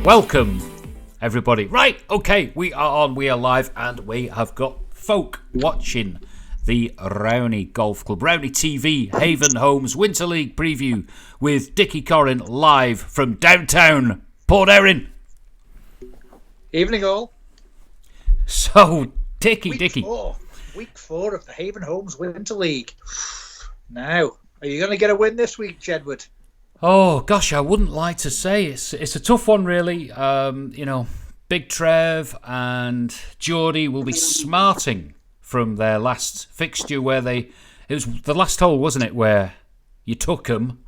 Welcome, everybody. Right, okay, we are on, we are live, and we have got folk watching the Rowney Golf Club, Rowney TV, Haven Homes Winter League preview with Dickie Corrin live from downtown Port Erin. Evening all. So, Dickie. Week four of the Haven Homes Winter League. Now, are you going to get a win this week, Jedward? Oh, gosh, I wouldn't like to say. It's a tough one, really. Big Trev and Geordie will be smarting from their last fixture where it was the last hole, wasn't it, where you took them?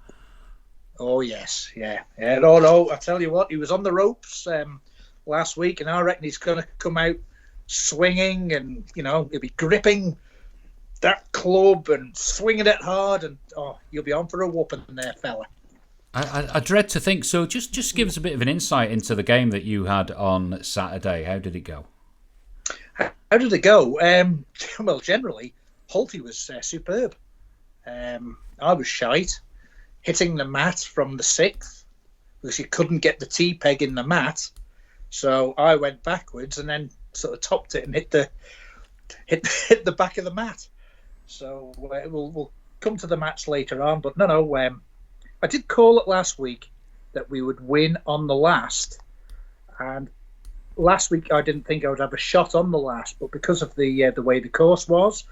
Oh, yes, yeah. No, I tell you what, he was on the ropes last week, and I reckon he's going to come out swinging and, he'll be gripping that club and swinging it hard, and, you'll be on for a whooping there, fella. I dread to think so. Just give us a bit of an insight into the game that you had on Saturday. How did it go? How did it go? Well, generally, Holty was superb. I was shite, hitting the mat from the sixth because you couldn't get the tee peg in the mat. So I went backwards and then sort of topped it and hit the back of the mat. So we'll come to the match later on. But no. I did call it last week that we would win on the last, and last week I didn't think I would have a shot on the last, but because of the way the course was,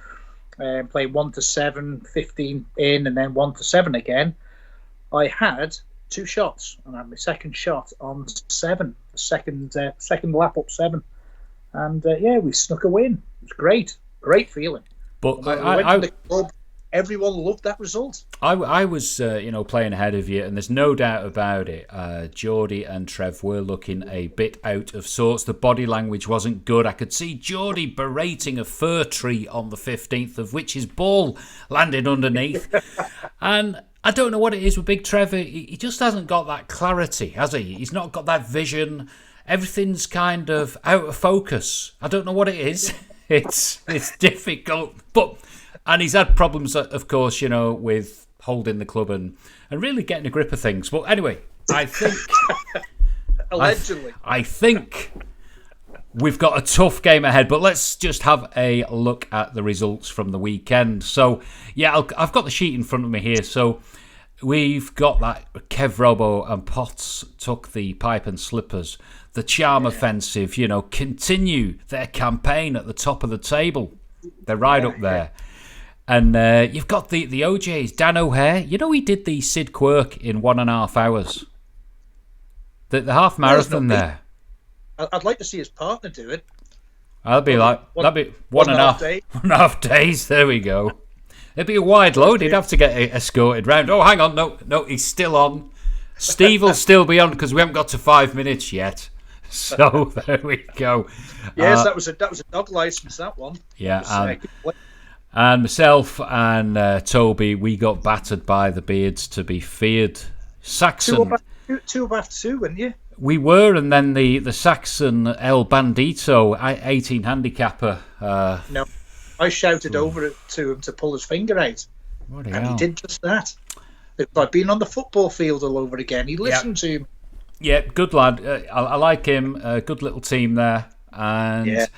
playing 1 to 7, 15 in, and then 1 to 7 again, I had two shots, and I had my second shot on 7, the second lap up 7, and we snuck a win. It was great feeling. But I went to the club. Everyone loved that result. I was, playing ahead of you, and there's no doubt about it. Geordie and Trev were looking a bit out of sorts. The body language wasn't good. I could see Geordie berating a fir tree on the 15th, of which his ball landed underneath. And I don't know what it is with Big Trevor. He just hasn't got that clarity, has he? He's not got that vision. Everything's kind of out of focus. I don't know what it is. It's difficult, but... And he's had problems, of course, with holding the club and really getting a grip of things. But anyway, I think... Allegedly. I think we've got a tough game ahead, but let's just have a look at the results from the weekend. So, I've got the sheet in front of me here. So, we've got that Kev Robo and Potts took the pipe and slippers. The Charm Offensive, continue their campaign at the top of the table. They're right up there. And you've got the OJs, Dan O'Hare. He did the Sid Quirk in 1.5 hours. The half marathon there. I'd like to see his partner do it. That'd be 1.5 days. There we go. It'd be a wide load. He'd have to get escorted round. Oh, hang on. No, he's still on. Steve will still be on because we haven't got to 5 minutes yet. So there we go. Yes, that was a dog license, that one. Yeah, and myself and Toby, we got battered by the Beards to be feared. Saxon. Two after two, weren't you? We were, and then the Saxon El Bandito, 18 handicapper. No, I shouted over it to him to pull his finger out. And he did just that. It's like being on the football field all over again. He listened to him. Yeah, good lad. I like him. Good little team there. And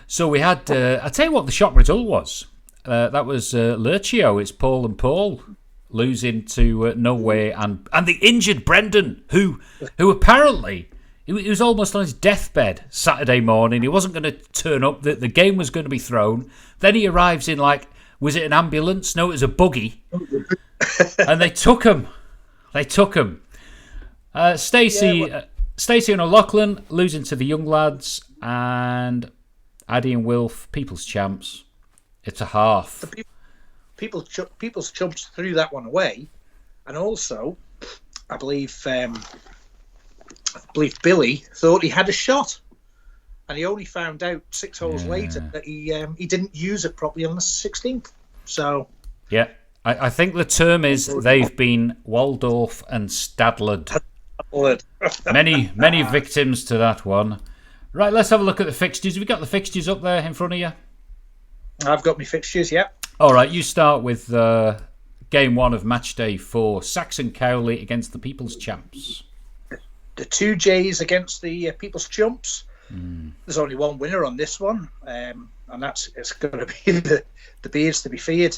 so we had, I tell you what the shock result was. That was Lurchio. It's Paul and Paul losing to No Way and the injured Brendan, who apparently he was almost on his deathbed Saturday morning. He wasn't going to turn up. The game was going to be thrown. Then he arrives in was it an ambulance? No, it was a buggy. And they took him. Stacey and O'Loughlin losing to the young lads, and Addy and Wilf, People's Champs. It's a half. People's Champs threw that one away, and also, I believe Billy thought he had a shot, and he only found out 6 holes later that he didn't use it properly on the 16th. So yeah, I think the term is they've been Waldorf and Stadlered. many victims to that one. Right, let's have a look at the fixtures. Have you got the fixtures up there in front of you? I've got my fixtures, yeah. All right, you start with game 1 of Matchday 4. Saxon Cowley against the People's Champs. The 2 J's against the People's Chumps. There's only one winner on this one, and it's going to be the Beards to be feared.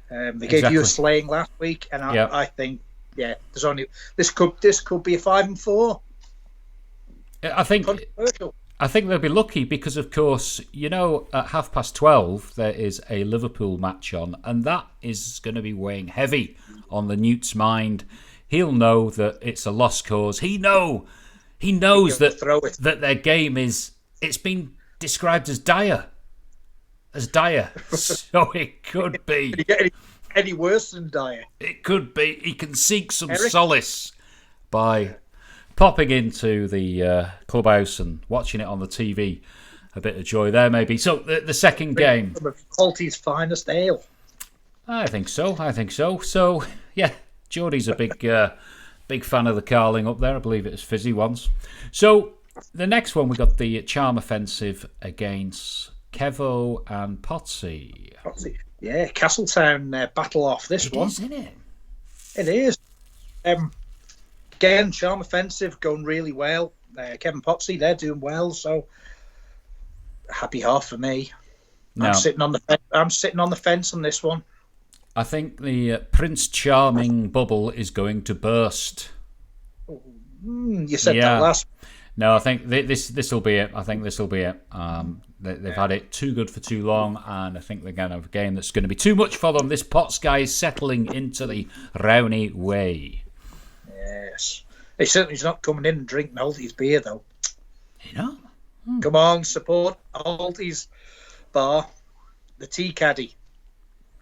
They gave you a slaying last week, and I think, there's only this could be a 5 and 4. I think they'll be lucky because, of course, at 12:30 there is a Liverpool match on, and that is going to be weighing heavy on the Newt's mind. He'll know that it's a lost cause. He knows that their game it's been described as dire. So it could be. Can you get any worse than dire? It could be. He can seek some solace by popping into the clubhouse and watching it on the TV. A bit of joy there, maybe. So the second game. Some of Holty's finest ale. I think so. So, yeah, Geordie's a big fan of the Carling up there. I believe it was fizzy once. So the next one, we got the Charm Offensive against Kevo and Potsy. Yeah, Castletown battle off this one. It is, isn't it? It is. Again, Charm Offensive going really well. Kevin Potsy, they're doing well. So happy half for me. No. I'm sitting on the fence on this one. I think the Prince Charming bubble is going to burst. You said that last. No, I think this will be it. They've had it too good for too long, and I think they're going to have a game that's going to be too much for them. This Potts guy is settling into the Rowney way. Yes. He certainly's not coming in and drinking Holty's beer, though. You Come on, support Holty's bar. The Tea Caddy.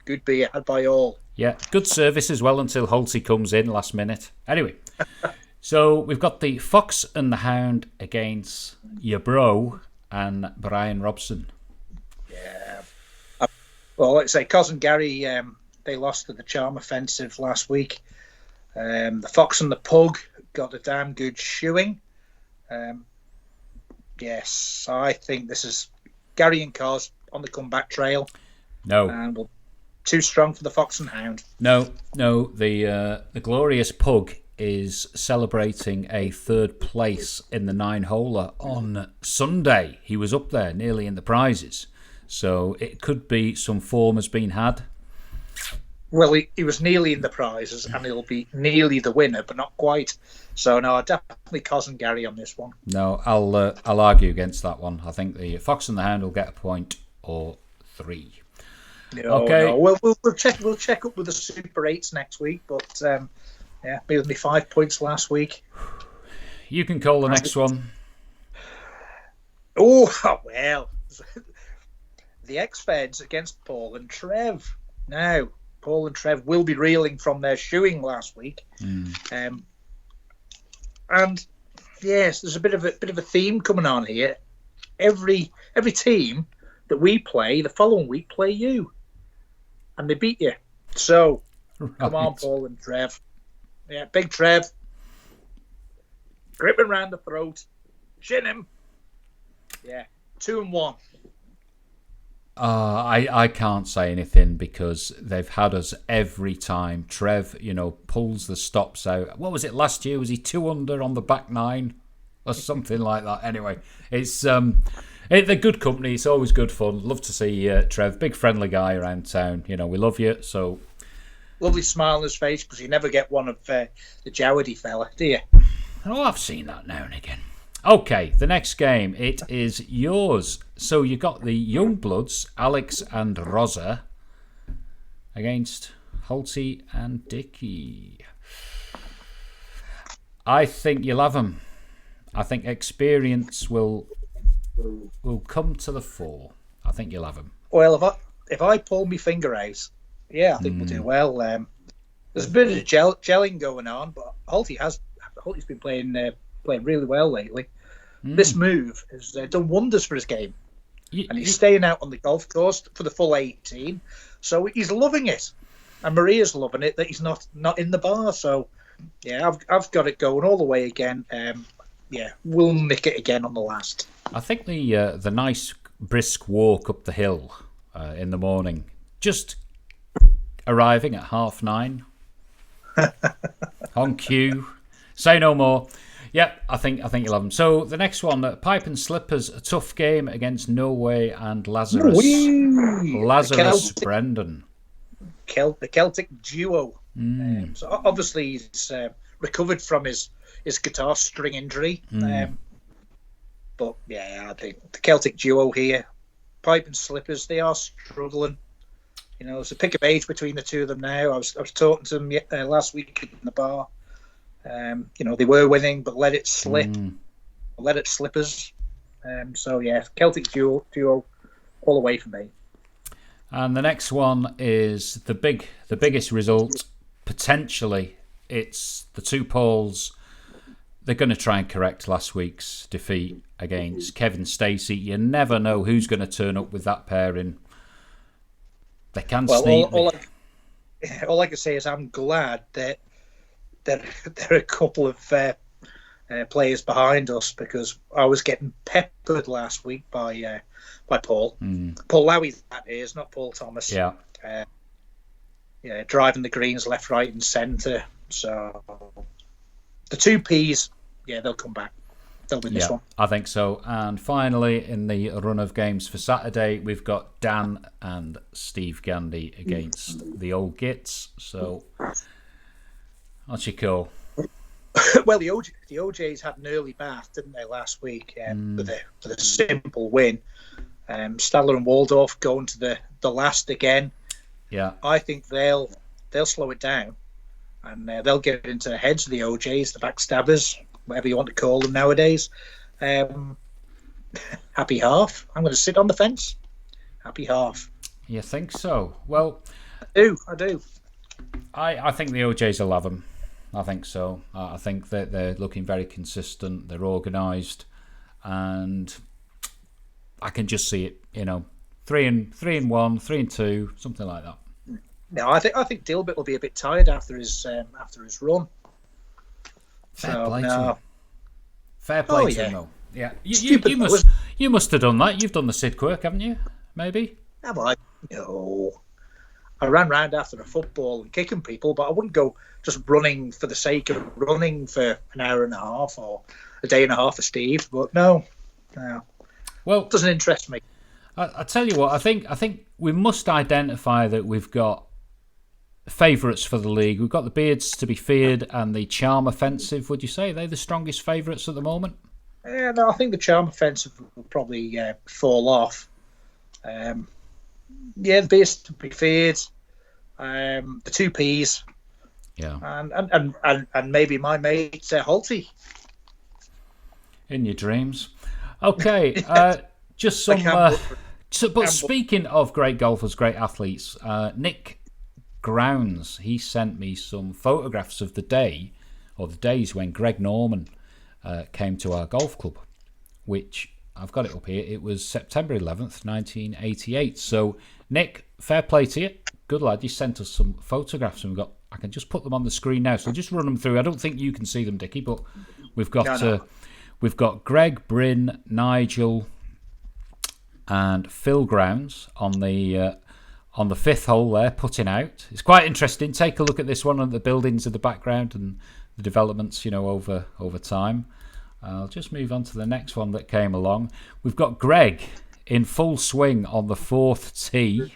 Good beer, had by all. Yeah, good service as well until Holty comes in last minute. Anyway, so we've got the Fox and the Hound against your bro and Brian Robson. Yeah. Well, let's say Cousin Gary, they lost to the Charm Offensive last week. The Fox and the Pug got a damn good shoeing. Yes, I think this is Gary and Cos on the comeback trail. No. And we'll too strong for the Fox and Hound. No. The glorious Pug is celebrating a 3rd place in the 9-holer on Sunday. He was up there, nearly in the prizes. So it could be some form has been had. Well, he was nearly in the prizes, and he'll be nearly the winner, but not quite. So no, definitely Cousin Gary on this one. No, I'll argue against that one. I think the Fox and the Hound will get a point or 3. Okay. No. Well, we'll check up with the Super 8s next week, but me with me 5 points last week. You can call the next one. Oh well, the X-Feds against Paul and Trev. Now, Paul and Trev will be reeling from their shoeing last week, and yes, there's a bit of a theme coming on here. Every team that we play, the following week play you, and they beat you. So come on, Paul and Trev. Yeah, big Trev. Grip him round the throat, chin him. Yeah, 2-1. I can't say anything because they've had us every time. Trev, pulls the stops out. What was it last year? Was he 2 under on the back 9 or something like that? Anyway, it's they're good company. It's always good fun. Love to see Trev, big friendly guy around town. We love you. So lovely smile on his face because you never get one of the Jowdy fella, do you? Oh, I've seen that now and again. Okay, the next game, it is yours. So you got the Youngbloods, Alex and Rosa, against Holty and Dickie. I think you'll have them. I think experience will will come to the fore. I think you'll have them. Well, if I pull my finger out, yeah, I think we'll do well. There's a bit of gelling going on, but Holt's been playing really well lately. This move has done wonders for his game. And he's staying out on the golf course for the full 18. So he's loving it. And Maria's loving it that he's not in the bar. So, yeah, I've got it going all the way again. We'll nick it again on the last. I think the nice brisk walk up the hill in the morning, just arriving at 9:30, on cue, say no more. Yep, I think you'll have them. So the next one, Pipe and Slippers, a tough game against Norway and Lazarus. Lazarus Brendan. The Celtic duo. So obviously he's recovered from his guitar string injury. But yeah, I think the Celtic duo here, Pipe and Slippers, they are struggling. You know, there's a pick of age between the two of them now. I was talking to them last week in the bar. They were winning, but let it slip. Let it slippers. So yeah, Celtic duo all the way for me. And the next one is the biggest result potentially. It's the two Pauls. They're going to try and correct last week's defeat against Kevin Stacey. You never know who's going to turn up with that pairing. They can sneak. All I can say is I'm glad that there are a couple of players behind us, because I was getting peppered last week by Paul. Paul Lowy, that is, not Paul Thomas. Yeah. Driving the greens left, right, and centre. So the two Ps, they'll come back. They'll win this one. I think so. And finally, in the run of games for Saturday, we've got Dan and Steve Gandy against the Old Gits. So what's your call? Well, the OJs had an early bath, didn't they, last week, with a simple win. Stadler and Waldorf going to the last again. Yeah, I think they'll slow it down, and they'll get into the heads of the OJs, the backstabbers, whatever you want to call them nowadays. Happy half. I'm going to sit on the fence. Happy half. You think so? Well, I do. I think the OJs will have them. I think so. I think that they're looking very consistent. They're organised, and I can just see it. 3-1, 3-2, something like that. No, I think Dilbert will be a bit tired after his run. Fair play to him, though. Yeah, you must have done that. You've done the Sid Quirk, haven't you? Maybe. Have I? No. I ran round after the football and kicking people, but I wouldn't go just running for the sake of running for an hour and a half or a day and a half for Steve. But no. Well, it doesn't interest me. I tell you what, I think we must identify that we've got favourites for the league. We've got the Beards to be feared and the Charm Offensive. Would you say they're the strongest favourites at the moment? No, I think the Charm Offensive will probably fall off. The Beards to be feared. The two Ps. Yeah. And maybe my mate Holty. In your dreams. Okay. Just some. But speaking of great golfers, great athletes, Nick Grounds, he sent me some photographs of the day, or the days when Greg Norman came to our golf club, which I've got it up here. It was September 11th, 1988. So, Nick, fair play to you. Good lad. You sent us some photographs, and I can just put them on the screen now. So just run them through. I don't think you can see them, Dickie, but we've got Greg, Bryn, Nigel, and Phil Grounds on the fifth hole there, putting out. It's quite interesting. Take a look at this one and the buildings in the background and the developments, over time. I'll just move on to the next one that came along. We've got Greg in full swing on the fourth tee,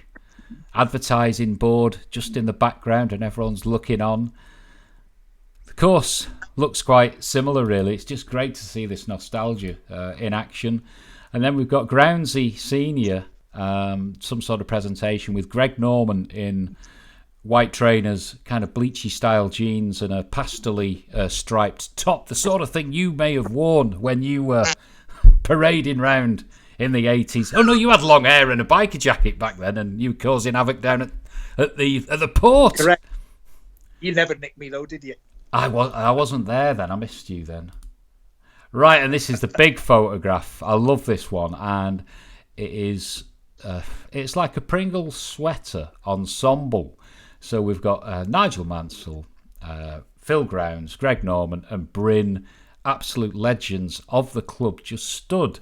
advertising board just in the background, and everyone's looking on. The course looks quite similar, really. It's just great to see this nostalgia in action. And then we've got Groundsy Senior, some sort of presentation with Greg Norman in white trainers, kind of bleachy style jeans and a pastel striped top, the sort of thing you may have worn when you were parading round in the 80s. Oh no, you had long hair and a biker jacket back then, and you were causing havoc down at the port. Correct. You never nicked me though, did you? I wasn't there then. I missed you then. Right, and this is the big photograph. I love this one, and it is it's like a Pringles sweater ensemble. So we've got Nigel Mansell, Phil Grounds, Greg Norman, and Bryn, absolute legends of the club, just stood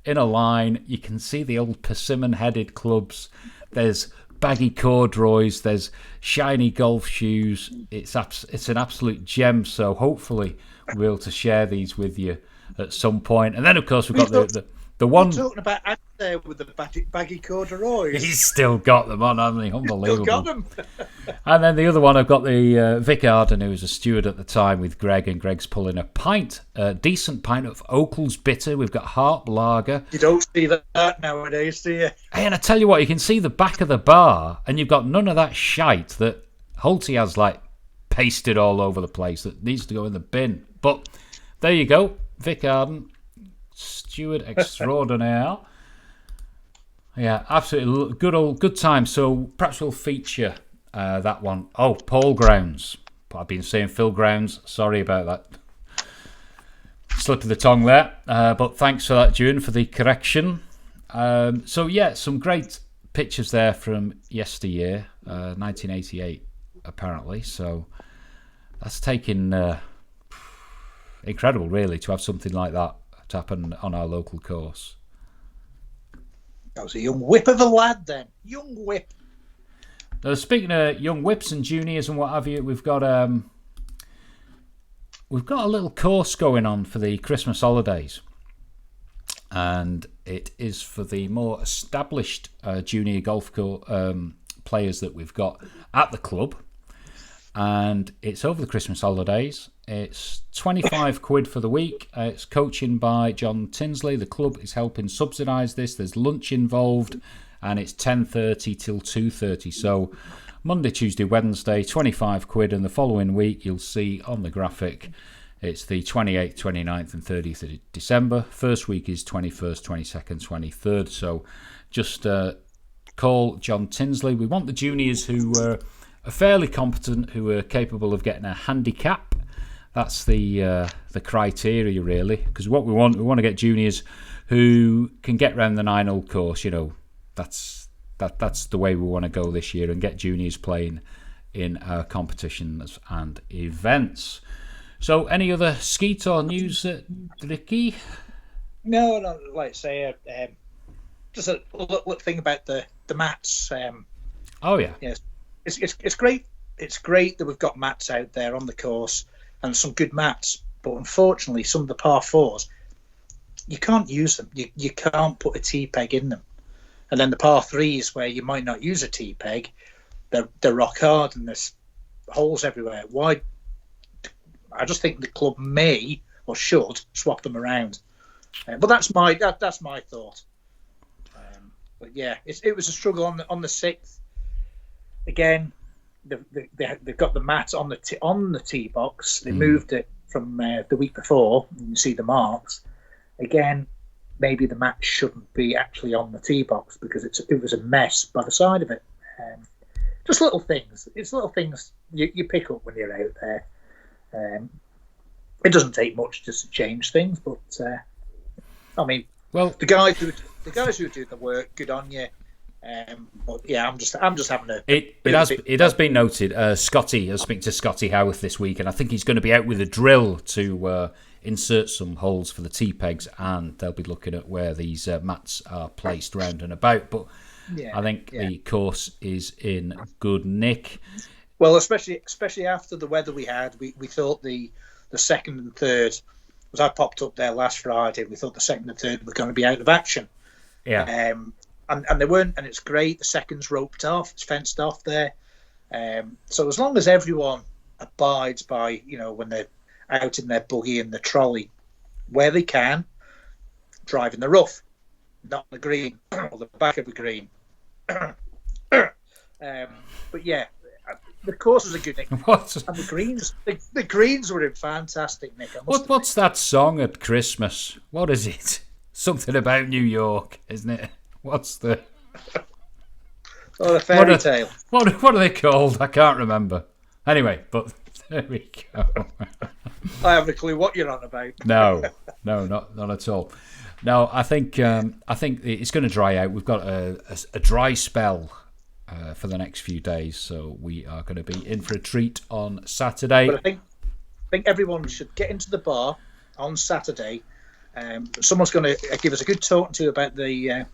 in a line. You can see the old persimmon-headed clubs. There's baggy corduroys, there's shiny golf shoes. It's an absolute gem, so hopefully we'll be able to share these with you at some point. And then, of course, we've got the one... You're talking about Ant there with the baggy corduroys. He's still got them on, hasn't he? Unbelievable. Still got them. And then the other one, I've got the Vic Arden, who was a steward at the time with Greg, and Greg's pulling a decent pint of Oakles Bitter. We've got Harp Lager. You don't see that nowadays, do you? Hey, and I tell you what, you can see the back of the bar, and you've got none of that shite that Holty has, like, pasted all over the place that needs to go in the bin. But there you go, Vic Arden, steward extraordinaire. Yeah, absolutely good time. So perhaps we'll feature that one. Oh, Paul Grounds. I've been saying Phil Grounds. Sorry about that. Slip of the tongue there. But thanks for that, June, for the correction. So yeah, some great pictures there from yesteryear, 1988, apparently. So that's taken incredible, really, to have something like that to happen on our local course. That was a young whip of a lad then. Young whip. Now, speaking of young whips and juniors and what have you, we've got a little course going on for the Christmas holidays. And it is for the more established junior golf players that we've got at the club. And it's over the Christmas holidays. It's 25 quid for the week. It's coaching by John Tinsley. The club is helping subsidise this. There's lunch involved, and it's 10:30 till 2:30. So Monday, Tuesday, Wednesday, 25 quid, and the following week you'll see on the graphic it's the 28th, 29th and 30th of December. First week is 21st, 22nd, 23rd. So just call John Tinsley. We want the juniors who are fairly competent, who are capable of getting a handicap. That's the criteria, really, because what we want to get juniors who can get round the 9-hole course. You know, that's the way we want to go this year, and get juniors playing in our competitions and events. So, any other skeet or news, Dickie? No, like I say, just a little thing about the mats. Oh yeah, yes, it's great. It's great that we've got mats out there on the course and some good mats. But unfortunately, some of the par fours, you can't use them. You can't put a tee peg in them. And then the par threes, where you might not use a tee peg, they're rock hard and there's holes everywhere. Why? I just think the club may or should swap them around. But that's my thought. But yeah, it was a struggle on the 6th. Again, they've got the mat on the tee box. They moved it from the week before. You can see the marks. Again, maybe the mat shouldn't be actually on the tee box because it was a mess by the side of it. Just little things. It's little things you pick up when you're out there. It doesn't take much just to change things, but I mean, well, the guys who do the work, good on you. But yeah, I'm just having a. It has been noted. Scotty, I was speaking to Scotty Howarth this week, and I think he's going to be out with a drill to insert some holes for the tee pegs, and they'll be looking at where these mats are placed round and about. But I think the course is in good nick. Well, especially after the weather we had, we thought the second and third, as I popped up there last Friday, we thought the second and third were going to be out of action. Yeah. And they weren't, and it's great. The second's roped off, it's fenced off there. So as long as everyone abides by, when they're out in their buggy and the trolley, where they can, drive in the rough, not the green or the back of the green. But yeah, the course was a good nick. And the greens were in fantastic nick. What's that song at Christmas? What is it? something about New York, isn't it? What's the... Or a fairy tale. What are they called? I can't remember. Anyway, but there we go. I haven't a clue what you're on about. No, not at all. No, I think it's going to dry out. We've got a dry spell for the next few days, so we are going to be in for a treat on Saturday. But I think everyone should get into the bar on Saturday. Someone's going to give us a good talk to about the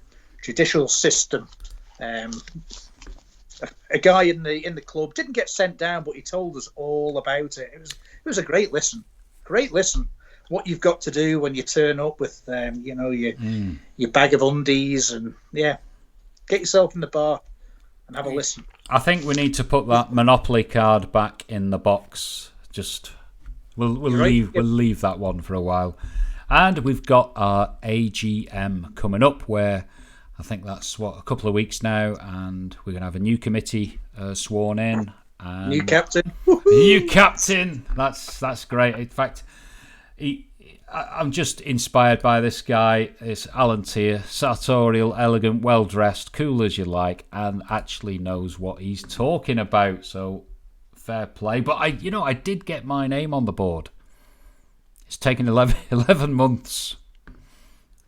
judicial system. A guy in the club didn't get sent down, but he told us all about it. It was a great listen. What you've got to do when you turn up with your bag of undies, and get yourself in the bar and have a listen. I think we need to put that Monopoly card back in the box. Just we'll leave that one for a while, and we've got our AGM coming up where. I think that's a couple of weeks now, and we're going to have a new committee sworn in. And new captain. New captain. That's great. In fact, I'm just inspired by this guy. It's Alan Tier, sartorial, elegant, well dressed, cool as you like, and actually knows what he's talking about. So fair play. But I did get my name on the board. It's taken 11 months.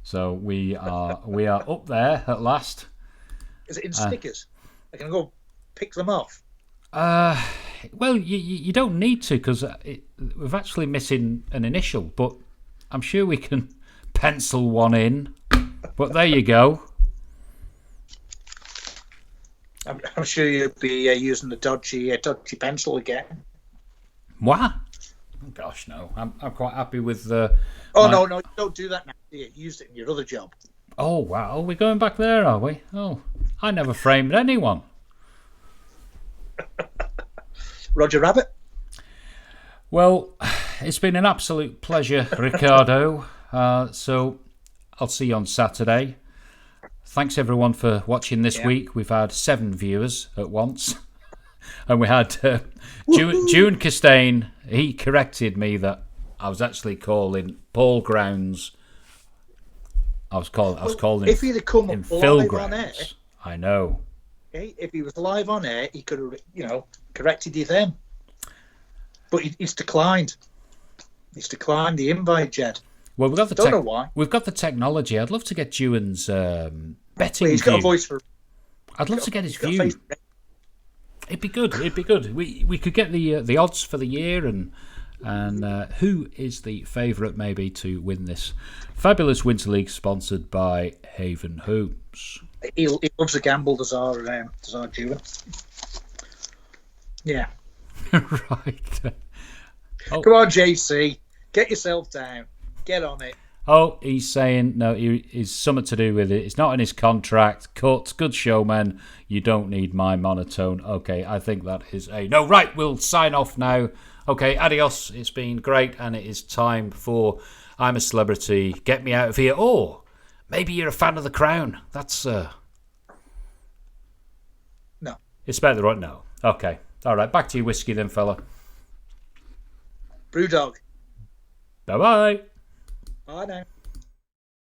So we are up there at last. Is it in stickers? I can go pick them off. Well, you don't need to because we're actually missing an initial, but I'm sure we can pencil one in. But there you go. I'm sure you'll be using the dodgy pencil again. What? Oh, gosh, no. I'm quite happy with the. No, don't do that now. You used it in your other job. Oh, wow. We're going back there, are we? Oh, I never framed anyone. Roger Rabbit? Well, it's been an absolute pleasure, Ricardo. So I'll see you on Saturday. Thanks, everyone, for watching this week. We've had 7 viewers at once. And we had June Castaigne. He corrected me that I was actually calling Paul Grounds. I was calling if he'd have come him up Phil live Grounds. on air, I know. Okay, if he was live on air, he could have, corrected you then. But he's declined. He's declined the invite, Jed. Well, we've got the don't know why. We've got the technology. I'd love to get Ewan's betting. Well, he's got view. a voice for. I'd love to get his view. It'd be good. We could get the odds for the year and who is the favourite maybe to win this fabulous Winter League sponsored by Haven Homes. He loves a gamble, does our Ewan. Yeah. Right. Oh. Come on, JC. Get yourself down. Get on it. Oh, he's saying no. He's something to do with it. It's not in his contract. Cut. Good showman. You don't need my monotone. Okay, I think that is a no. Right, we'll sign off now. Okay, adios. It's been great, and it is time for I'm a Celebrity. Get me out of here. Or maybe you're a fan of The Crown. That's no. It's about the right. No. Okay. All right. Back to your whiskey then, fella. Brewdog. Bye bye. Bye now.